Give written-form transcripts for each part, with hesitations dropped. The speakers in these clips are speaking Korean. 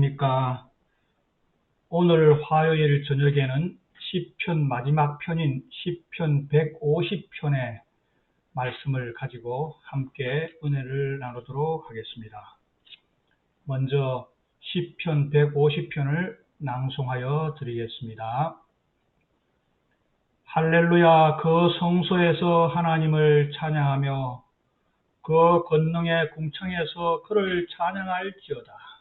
안녕하십니까. 오늘 화요일 저녁에는 시편 마지막 편인 시편 150편의 말씀을 가지고 함께 은혜를 나누도록 하겠습니다. 먼저 시편 150편을 낭송하여 드리겠습니다. 할렐루야. 그 성소에서 하나님을 찬양하며 그 권능의 궁창에서 그를 찬양할지어다.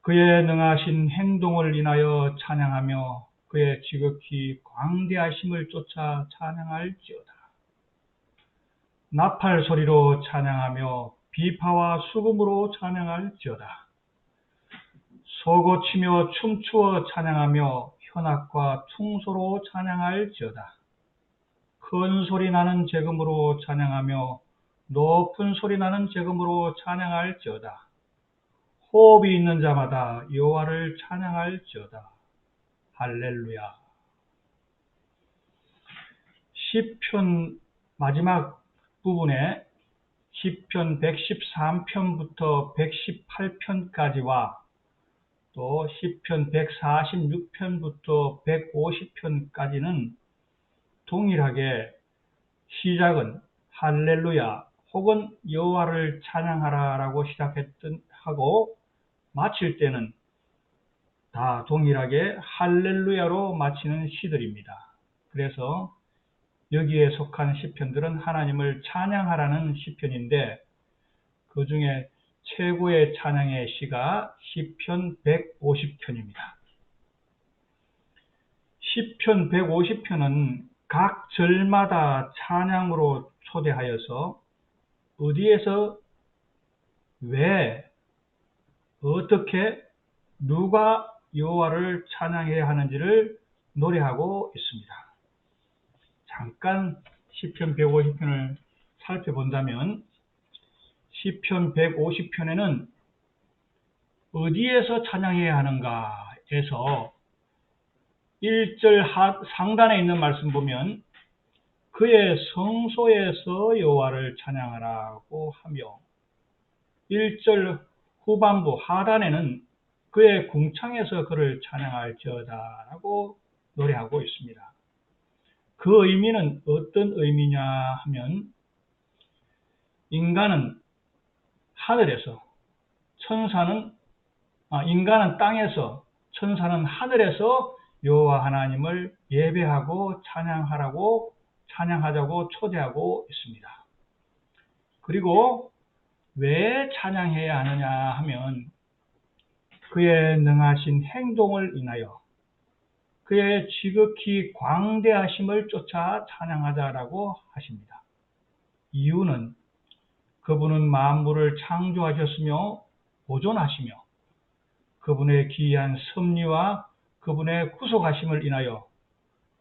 그의 능하신 행동을 인하여 찬양하며 그의 지극히 광대하심을 쫓아 찬양할지어다. 나팔 소리로 찬양하며 비파와 수금으로 찬양할지어다. 소고치며 춤추어 찬양하며 현악과 퉁소로 찬양할지어다. 큰 소리 나는 재금으로 찬양하며 높은 소리 나는 재금으로 찬양할지어다. 호흡이 있는 자마다 여호와를 찬양할지어다. 할렐루야. 시편 마지막 부분에 시편 113편부터 118편까지와 또 시편 146편부터 150편까지는 동일하게 시작은 할렐루야 혹은 여호와를 찬양하라 라고 하고 마칠 때는 다 동일하게 할렐루야로 마치는 시들입니다. 그래서 여기에 속한 시편들은 하나님을 찬양하라는 시편인데 그 중에 최고의 찬양의 시가 시편 150편입니다. 시편 150편은 각 절마다 찬양으로 초대하여서 어디에서 왜 어떻게 누가 여호와를 찬양해야 하는지를 노래하고 있습니다. 잠깐 시편 150편을 살펴본다면 시편 150편에는 어디에서 찬양해야 하는가에서 1절 상단에 있는 말씀 보면 그의 성소에서 여호와를 찬양하라고 하며 1절 후반부 하단에는 그의 궁창에서 그를 찬양할지어다 라고 노래하고 있습니다. 그 의미는 어떤 의미냐 하면 인간은 하늘에서 인간은 땅에서 천사는 하늘에서 여호와 하나님을 예배하고 찬양하자고 초대하고 있습니다. 그리고 왜 찬양해야 하느냐 하면 그의 능하신 행동을 인하여 그의 지극히 광대하심을 쫓아 찬양하자라고 하십니다. 이유는 그분은 만물을 창조하셨으며 보존하시며 그분의 기이한 섭리와 그분의 구속하심을 인하여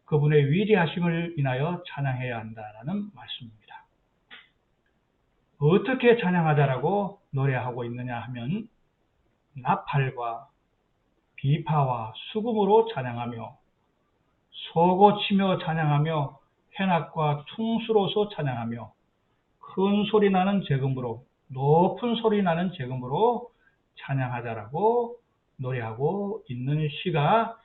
그분의 위대하심을 인하여 찬양해야 한다라는 말씀입니다. 어떻게 찬양하자라고 노래하고 있느냐 하면 나팔과 비파와 수금으로 찬양하며 소고치며 찬양하며 현악과 퉁수로서 찬양하며 큰 소리 나는 재금으로 높은 소리 나는 재금으로 찬양하자라고 노래하고 있는 시가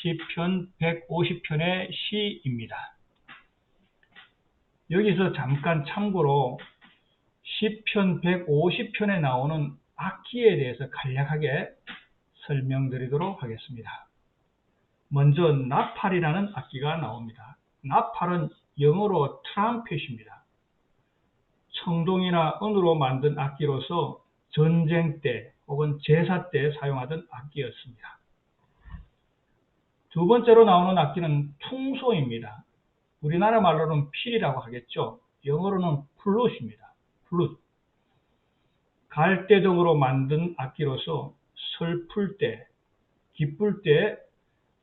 시편 150편의 시입니다. 여기서 잠깐 참고로 시편 150편에 나오는 악기에 대해서 간략하게 설명드리도록 하겠습니다. 먼저 나팔이라는 악기가 나옵니다. 나팔은 영어로 트럼펫입니다. 청동이나 은으로 만든 악기로서 전쟁 때 혹은 제사 때 사용하던 악기였습니다. 두 번째로 나오는 악기는 퉁소입니다. 우리나라 말로는 필이라고 하겠죠. 영어로는 플룻입니다. 플룻. 갈대등으로 만든 악기로서 슬플 때, 기쁠 때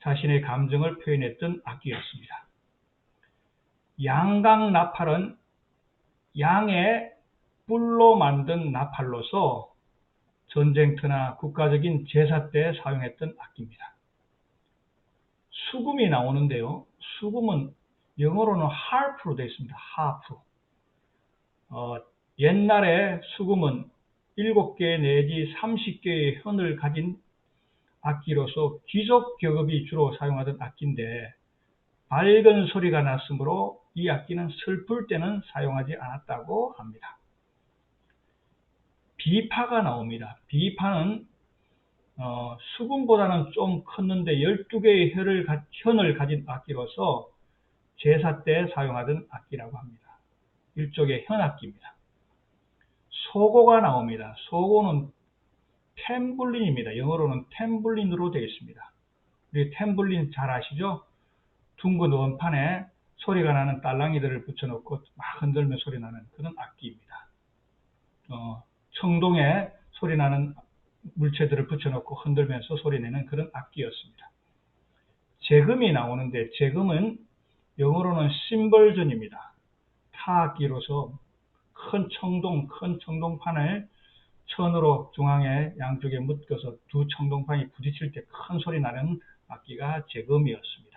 자신의 감정을 표현했던 악기였습니다. 양강 나팔은 양의 뿔로 만든 나팔로서 전쟁터나 국가적인 제사 때 사용했던 악기입니다. 수금이 나오는데요. 수금은 영어로는 harp로 되어 있습니다. harp. 옛날에 수금은 7개 내지 30개의 현을 가진 악기로서 귀족 계급이 주로 사용하던 악기인데 밝은 소리가 났으므로 이 악기는 슬플 때는 사용하지 않았다고 합니다. 비파가 나옵니다. 비파는 수금보다는 좀 컸는데 12개의 현을 가진 악기로서 제사 때 사용하던 악기라고 합니다. 일종의 현악기입니다. 소고가 나옵니다. 소고는 탬블린입니다. 영어로는 탬블린으로 되어 있습니다. 우리 탬블린 잘 아시죠? 둥근 원판에 소리가 나는 딸랑이들을 붙여놓고 막 흔들면 소리 나는 그런 악기입니다. 청동에 소리 나는 물체들을 붙여놓고 흔들면서 소리내는 그런 악기였습니다. 재금이 나오는데 재금은 영어로는 심벌전입니다. 타악기로서 큰 청동판을 천으로 중앙에 양쪽에 묶어서 두 청동판이 부딪힐 때 큰 소리 나는 악기가 재금이었습니다.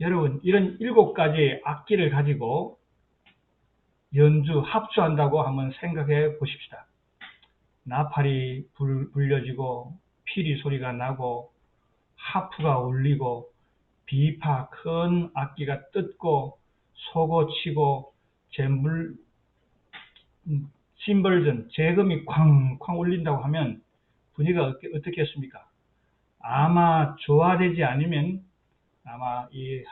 여러분, 이런 7가지 악기를 가지고 합주한다고 한번 생각해 보십시다. 나팔이 불려지고 피리 소리가 나고 하프가 울리고 비파 큰 악기가 뜯고 소고 치고 심벌전 재금이 쾅쾅 울린다고 하면 분위기가 어떻겠습니까? 아마 조화되지 않으면 아마 이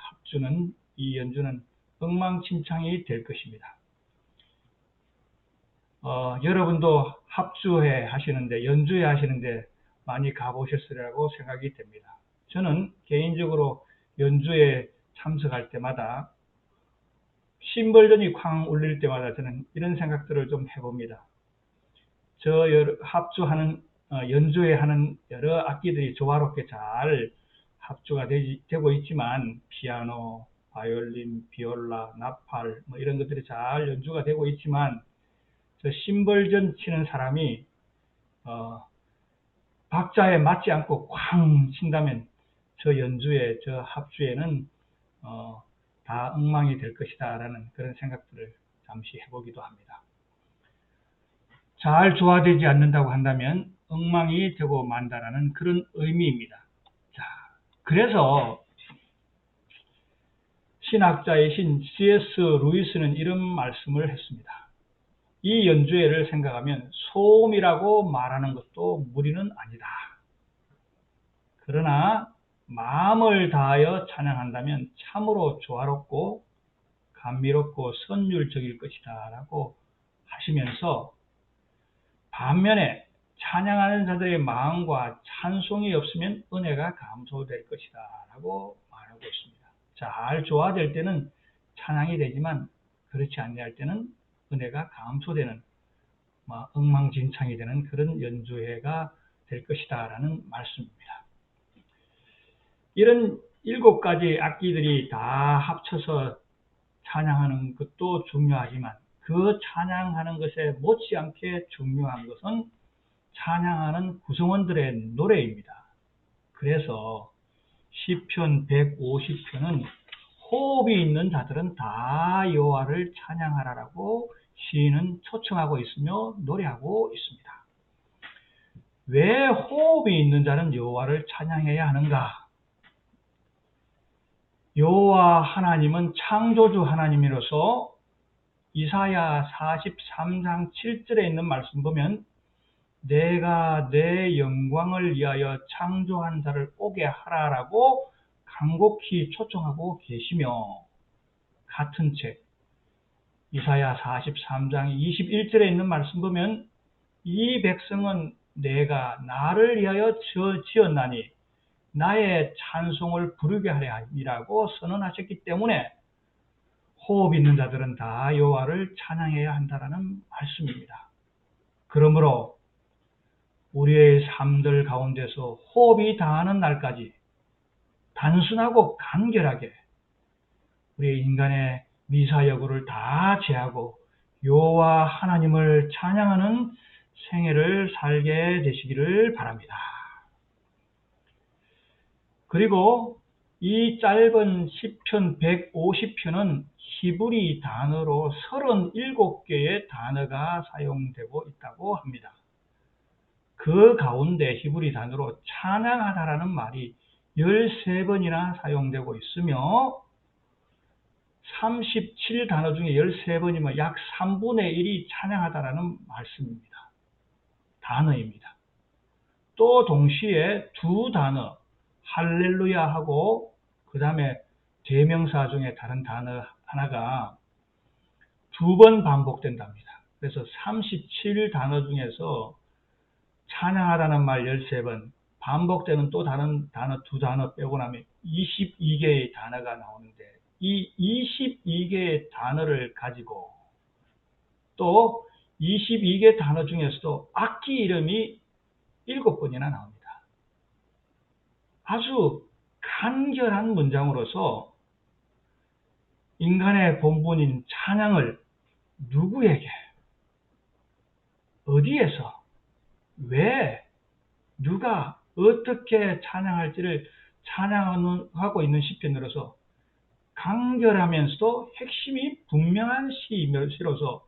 연주는 엉망진창이 될 것입니다. 여러분도 합주회 하시는데, 연주회 하시는데 많이 가보셨으리라고 생각이 됩니다. 저는 개인적으로 연주회 참석할 때마다 심벌전이 쾅 울릴 때마다 저는 이런 생각들을 좀 해봅니다. 연주회 하는 여러 악기들이 조화롭게 잘 합주가 되고 있지만, 피아노, 바이올린, 비올라, 나팔, 이런 것들이 잘 연주가 되고 있지만, 저 심벌전 치는 사람이 박자에 맞지 않고 쾅 친다면 저 합주에는 다 엉망이 될 것이다 라는 그런 생각들을 잠시 해보기도 합니다. 잘 조화되지 않는다고 한다면 엉망이 되고 만다라는 그런 의미입니다. 자, 그래서 신학자이신 C.S. 루이스는 이런 말씀을 했습니다. 이 연주회를 생각하면 소음이라고 말하는 것도 무리는 아니다. 그러나 마음을 다하여 찬양한다면 참으로 조화롭고 감미롭고 선율적일 것이다 라고 하시면서, 반면에 찬양하는 자들의 마음과 찬송이 없으면 은혜가 감소될 것이다 라고 말하고 있습니다. 잘 조화될 때는 찬양이 되지만 그렇지 아니할 때는 은혜가 감소되는 엉망진창이 되는 그런 연주회가 될 것이다 라는 말씀입니다. 이런 7가지 악기들이 다 합쳐서 찬양하는 것도 중요하지만 그 찬양하는 것에 못지않게 중요한 것은 찬양하는 구성원들의 노래입니다. 그래서 시편 150편은 호흡이 있는 자들은 다 여호와를 찬양하라라고 시인은 초청하고 있으며 노래하고 있습니다. 왜 호흡이 있는 자는 여호와를 찬양해야 하는가? 여호와 하나님은 창조주 하나님이로서 이사야 43장 7절에 있는 말씀 보면 내가 내 영광을 위하여 창조한 자를 오게 하라라고 간곡히 초청하고 계시며, 같은 책 이사야 43장 21절에 있는 말씀 보면 이 백성은 내가 나를 위하여 지었나니 나의 찬송을 부르게 하려 함이라고 선언하셨기 때문에 호흡 있는 자들은 다 여호와를 찬양해야 한다는 말씀입니다. 그러므로 우리의 삶들 가운데서 호흡이 다하는 날까지 단순하고 간결하게 우리 인간의 미사여구를 다 제하고 여호와 하나님을 찬양하는 생애를 살게 되시기를 바랍니다. 그리고 이 짧은 시편 150편은 히브리 단어로 37개의 단어가 사용되고 있다고 합니다. 그 가운데 히브리 단어로 찬양하다라는 말이 13번이나 사용되고 있으며 37단어 중에 13번이면 약 3분의 1이 찬양하다라는 말씀입니다. 단어입니다. 또 동시에 두 단어 할렐루야하고 그 다음에 대명사 중에 다른 단어 하나가 2번 반복된답니다. 그래서 37단어 중에서 찬양하다는 말 13번, 반복되는 또 다른 단어 두 단어 빼고 나면 22개의 단어가 나오는데 이 22개의 단어를 가지고 또 22개 단어 중에서도 악기 이름이 7번이나 나옵니다. 아주 간결한 문장으로서 인간의 본분인 찬양을 누구에게, 어디에서, 왜, 누가 어떻게 찬양할지를 찬양하고 있는 시편으로서 간결하면서도 핵심이 분명한 시로서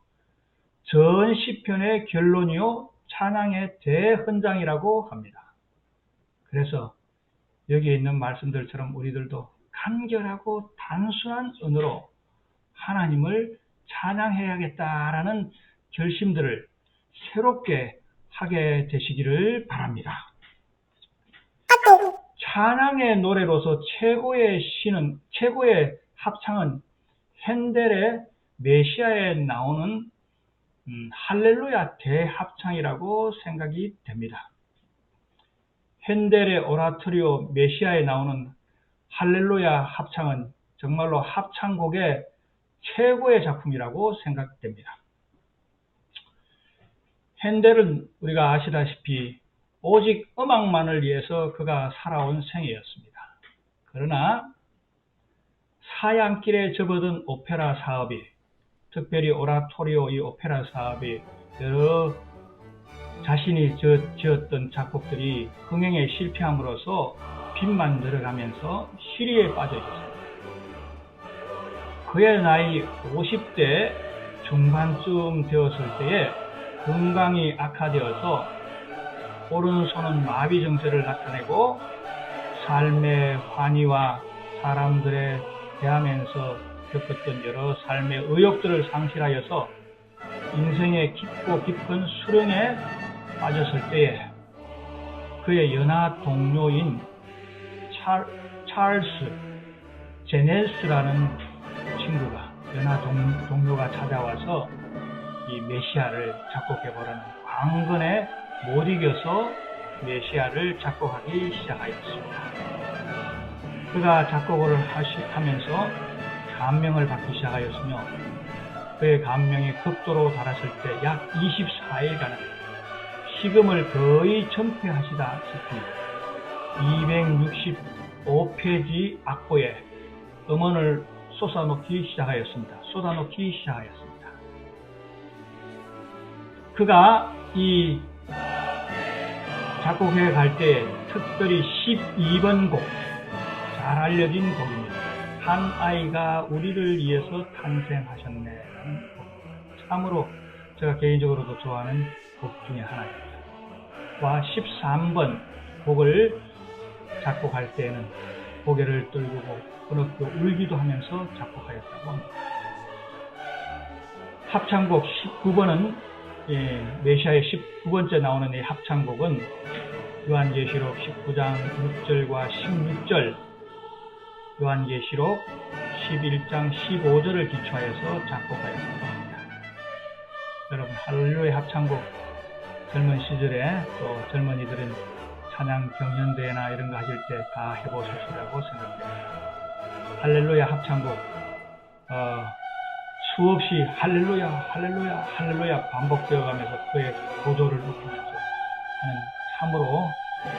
전 시편의 결론이요 찬양의 대헌장이라고 합니다. 그래서 여기에 있는 말씀들처럼 우리들도 간결하고 단순한 언어로 하나님을 찬양해야겠다라는 결심들을 새롭게 하게 되시기를 바랍니다. 찬양의 노래로서 최고의 합창은 핸델의 메시아에 나오는 할렐루야 대합창이라고 생각이 됩니다. 핸델의 오라토리오 메시아에 나오는 할렐루야 합창은 정말로 합창곡의 최고의 작품이라고 생각됩니다. 핸델은 우리가 아시다시피 오직 음악만을 위해서 그가 살아온 생애였습니다. 그러나 사양길에 접어든 오페라 사업이, 특별히 오라토리오 이 오페라 사업이 여러 자신이 지었던 작곡들이 흥행에 실패함으로써 빚만 늘어가면서 시리에 빠져 있었습니다. 그의 나이 50대 중반쯤 되었을 때에 건강이 악화되어서 오른손은 마비 증세를 나타내고 삶의 환희와 사람들에 대하면서 겪었던 여러 삶의 의욕들을 상실하여서 인생의 깊고 깊은 수렁에 빠졌을 때에 그의 연하 동료인 찰스 제네스라는 친구가, 연하 동료가 찾아와서 이 메시아를 작곡해보라는 강건에 못 이겨서 메시아를 작곡하기 시작하였습니다. 그가 작곡을 하면서 감명을 받기 시작하였으며 그의 감명이 극도로 달았을 때 약 24일간은 식음을 거의 전폐하시다시피 265페이지 악보에 음원을 쏟아놓기 시작하였습니다. 그가 이 작곡해 갈 때 특별히 12번 곡, 잘 알려진 곡입니다. 한 아이가 우리를 위해서 탄생하셨네라는 곡. 참으로 제가 개인적으로도 좋아하는 곡 중에 하나입니다. 와 13번 곡을 작곡할 때에는 고개를 떨구고 끊었고 울기도 하면서 작곡하였다고 합니다. 합창곡 19번은 메시아의 19번째 나오는 이 합창곡은 요한계시록 19장 6절과 16절, 요한계시록 11장 15절을 기초하여서 작곡하였다고 합니다. 여러분, 할렐루야 합창곡 젊은 시절에 또 젊은이들은 찬양 경연대회나 이런 거 하실 때 다 해보실 거라고 생각됩니다. 할렐루야 합창곡 수없이 할렐루야 할렐루야 할렐루야 반복되어 가면서 그의 고조를 높이면서 하는 참으로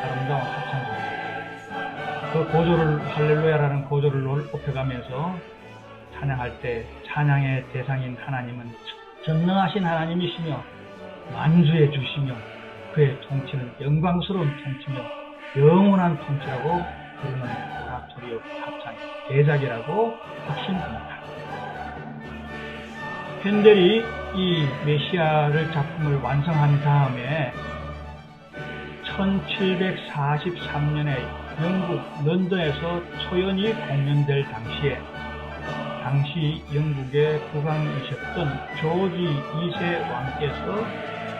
아름다운 합창곡입니다. 그 고조를, 할렐루야라는 고조를 높여가면서 찬양할 때 찬양의 대상인 하나님은 전능하신 하나님이시며 만주해 주시며 그의 통치는 영광스러운 통치며 영원한 통치라고 부르는 오라토리오 합창의 대작이라고 확신합니다. 핸델이 이 메시아를 작품을 완성한 다음에 1743년에 영국 런던에서 초연이 공연될 당시에 당시 영국의 국왕이셨던 조지 2세 왕께서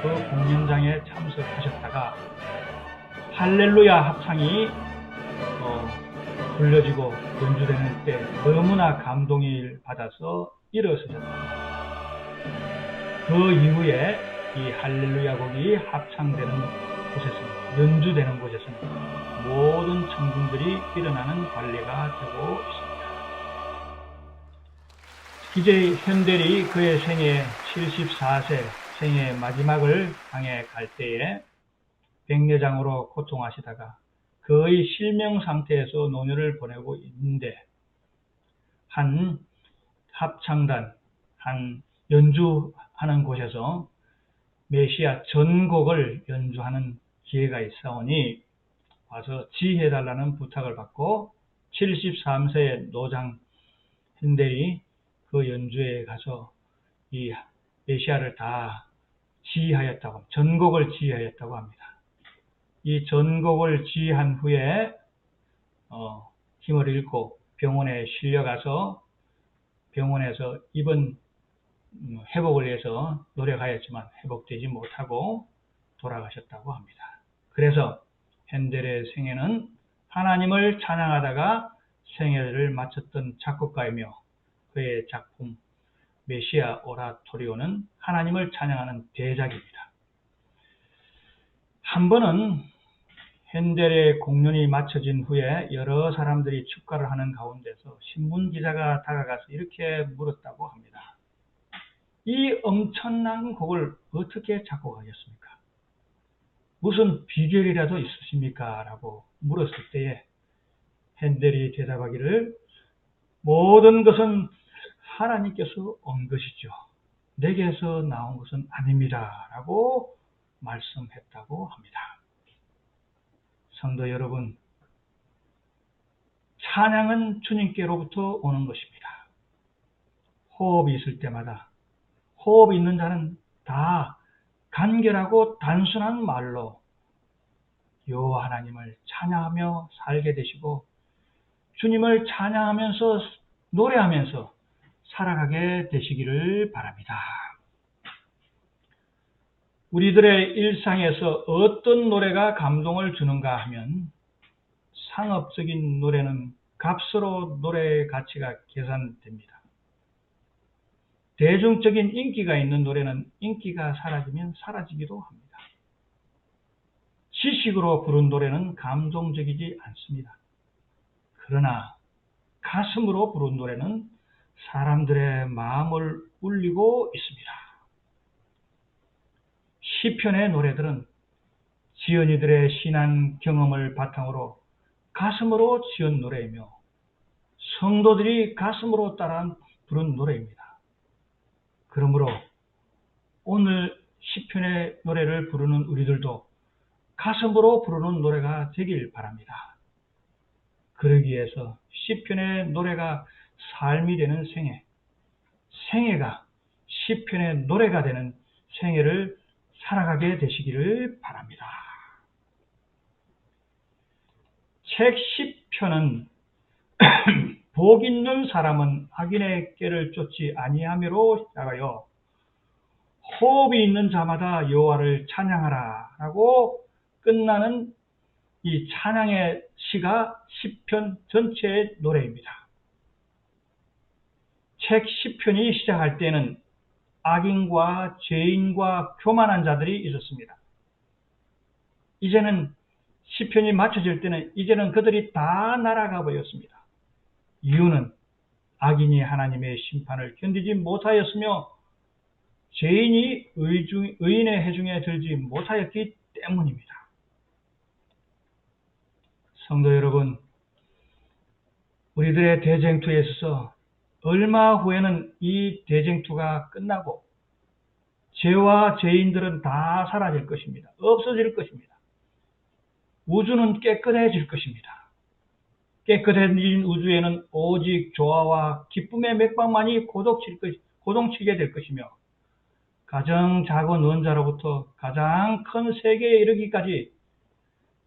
그 공연장에 참석하셨다가 할렐루야 합창이 불려지고 연주되는 때 너무나 감동을 받아서 일어서셨다. 그 이후에 이 할렐루야 곡이 합창되는 곳에서는 연주되는 곳에서는 모든 청중들이 일어나는 관례가 되고 있습니다. 이제 핸델이 그의 생애 74세 생애 마지막을 향해 갈 때에 백내장으로 고통하시다가 거의 실명 상태에서 노년을 보내고 있는데 한 합창단, 한 연주하는 곳에서 메시아 전곡을 연주하는 기회가 있사오니 와서 지휘해달라는 부탁을 받고 73세의 노장 핸델이 그 연주회에 가서 이 메시아를 다 지휘하였다고, 전곡을 지휘하였다고 합니다. 이 전곡을 지휘한 후에 힘을 잃고 병원에 실려가서 병원에서 입원 회복을 위해서 노력하였지만 회복되지 못하고 돌아가셨다고 합니다. 그래서 핸델의 생애는 하나님을 찬양하다가 생애를 마쳤던 작곡가이며 그의 작품 메시아 오라토리오는 하나님을 찬양하는 대작입니다. 한 번은 핸델의 공연이 마쳐진 후에 여러 사람들이 축가를 하는 가운데서 신문기자가 다가가서 이렇게 물었다고 합니다. 이 엄청난 곡을 어떻게 작곡하겠습니까? 무슨 비결이라도 있으십니까? 라고 물었을 때에 핸델이 대답하기를 모든 것은 하나님께서 온 것이죠. 내게서 나온 것은 아닙니다. 라고 말씀했다고 합니다. 성도 여러분, 찬양은 주님께로부터 오는 것입니다. 호흡이 있을 때마다 호흡이 있는 자는 다 간결하고 단순한 말로 여호와 하나님을 찬양하며 살게 되시고 주님을 찬양하면서 노래하면서 살아가게 되시기를 바랍니다. 우리들의 일상에서 어떤 노래가 감동을 주는가 하면 상업적인 노래는 값으로 노래의 가치가 계산됩니다. 대중적인 인기가 있는 노래는 인기가 사라지면 사라지기도 합니다. 지식으로 부른 노래는 감동적이지 않습니다. 그러나 가슴으로 부른 노래는 사람들의 마음을 울리고 있습니다. 시편의 노래들은 지언이들의 신앙 경험을 바탕으로 가슴으로 지은 노래이며 성도들이 가슴으로 따라 부른 노래입니다. 그러므로 오늘 시편의 노래를 부르는 우리들도 가슴으로 부르는 노래가 되길 바랍니다. 그러기 위해서 시편의 노래가 삶이 되는 생애가 시편의 노래가 되는 생애를 살아가게 되시기를 바랍니다. 책 10편은 복 있는 사람은 악인의 꾀를 쫓지 아니하므로 시작하여 호흡이 있는 자마다 여호와를 찬양하라 라고 끝나는 이 찬양의 시가 10편 전체의 노래입니다. 책 10편이 시작할 때는 악인과 죄인과 교만한 자들이 있었습니다. 이제는 10편이 맞춰질 때는 이제는 그들이 다 날아가 버렸습니다. 이유는 악인이 하나님의 심판을 견디지 못하였으며 죄인이 의인의 해중에 들지 못하였기 때문입니다. 성도 여러분, 우리들의 대쟁투에 있어서 얼마 후에는 이 대쟁투가 끝나고 죄와 죄인들은 다 사라질 것입니다. 없어질 것입니다. 우주는 깨끗해질 것입니다. 깨끗해진 우주에는 오직 조화와 기쁨의 맥박만이 고동치게 될 것이며 가장 작은 원자로부터 가장 큰 세계에 이르기까지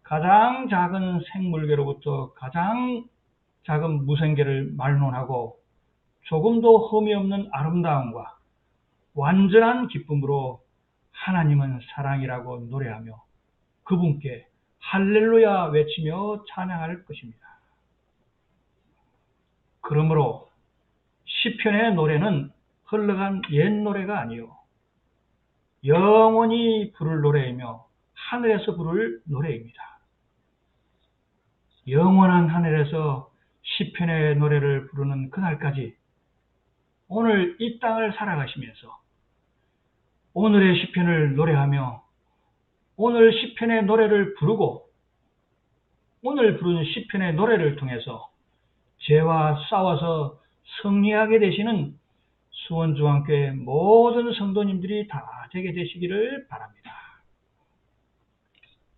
가장 작은 생물계로부터 가장 작은 무생계를 말론하고 조금도 흠이 없는 아름다움과 완전한 기쁨으로 하나님은 사랑이라고 노래하며 그분께 할렐루야 외치며 찬양할 것입니다. 그러므로 시편의 노래는 흘러간 옛 노래가 아니요 영원히 부를 노래이며 하늘에서 부를 노래입니다. 영원한 하늘에서 시편의 노래를 부르는 그날까지 오늘 이 땅을 살아가시면서 오늘의 시편을 노래하며 오늘 시편의 노래를 부르고 오늘 부른 시편의 노래를 통해서 죄와 싸워서 승리하게 되시는 수원중앙교회 모든 성도님들이 다 되게 되시기를 바랍니다.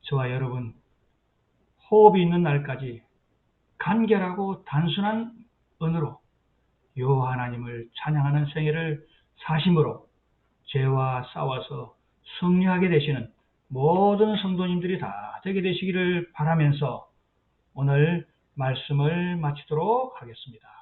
저와 여러분 호흡이 있는 날까지 간결하고 단순한 언어로 요 하나님을 찬양하는 생애를 사심으로 죄와 싸워서 승리하게 되시는 모든 성도님들이 다 되게 되시기를 바라면서 오늘 말씀을 마치도록 하겠습니다.